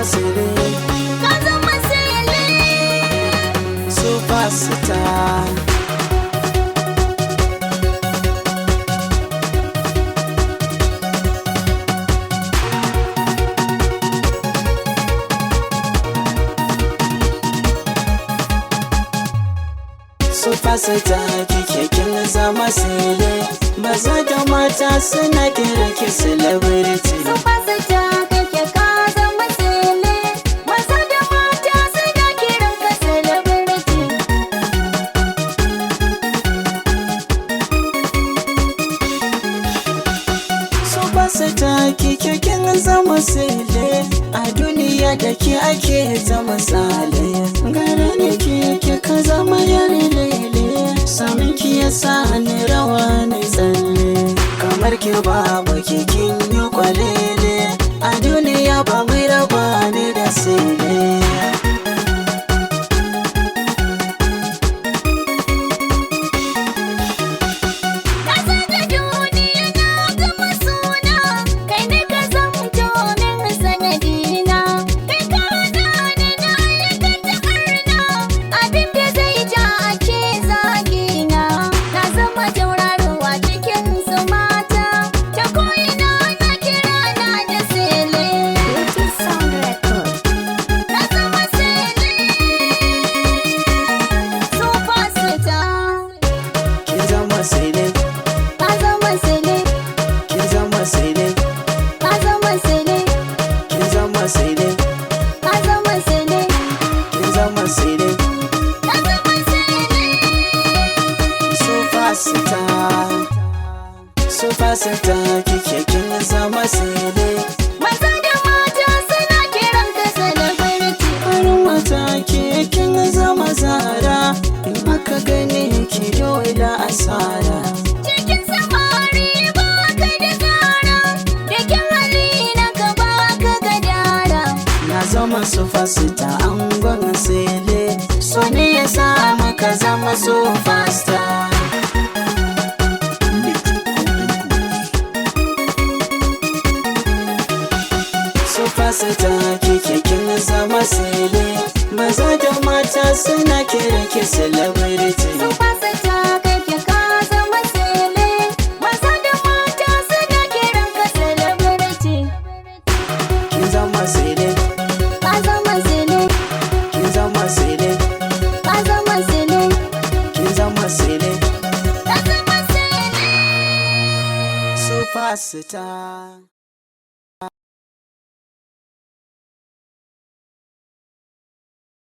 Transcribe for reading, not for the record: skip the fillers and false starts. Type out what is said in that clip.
sele, ka zama sele. superstar. Superstar kike kin zama sele, maza da mata suna kira ki celebrity. Superstar kake ka zama sele, maza da mata suna kiran ka celebrity. Superstar kike kin zama sele, a duniya da ke ake zama sale. Gara ne ke ka zama yare lele, samun ki ya sa ni rawa ni tsalle. Kamar ki babu ki kin yi kwalele, a duniya ba mai raba ni da sele. Ka saka duniya na zama suna, kai ne ka zamto min sanadina. Kai ka hana ni na aikata ɓarna, abin da zai ja ake zagina. Na zama tauraruwa cikin su mata, ta ko'ina na kira na da sele. Na zama sele, superstar. Kin zama sele, Ka zama sele, kin zama sele, ka zama sele, kin zama sele, ka zama sele, kin zama sele. ka zama sele. Superstar, superstar kike kin zama sele. Maza da mata suna kiran ka celebrity. Farin wata ke kin zama zara, in aka gane ki dole asara. Cikin samari ba ka da gara, da kyan hali na ka ba ka gadara. Na zama superstar angon sele, so ne ya sa maka zama superstar. Superstar kike kin zama sele, maza da mata suna kira ki celebrity. Superstar kake ka zama sele, maza da mata suna kiran ka celebrity. Kin zama sele, Ka zama sele, kin zama sele, ka zama sele, kin zama sele. ka zama sele. Superstar.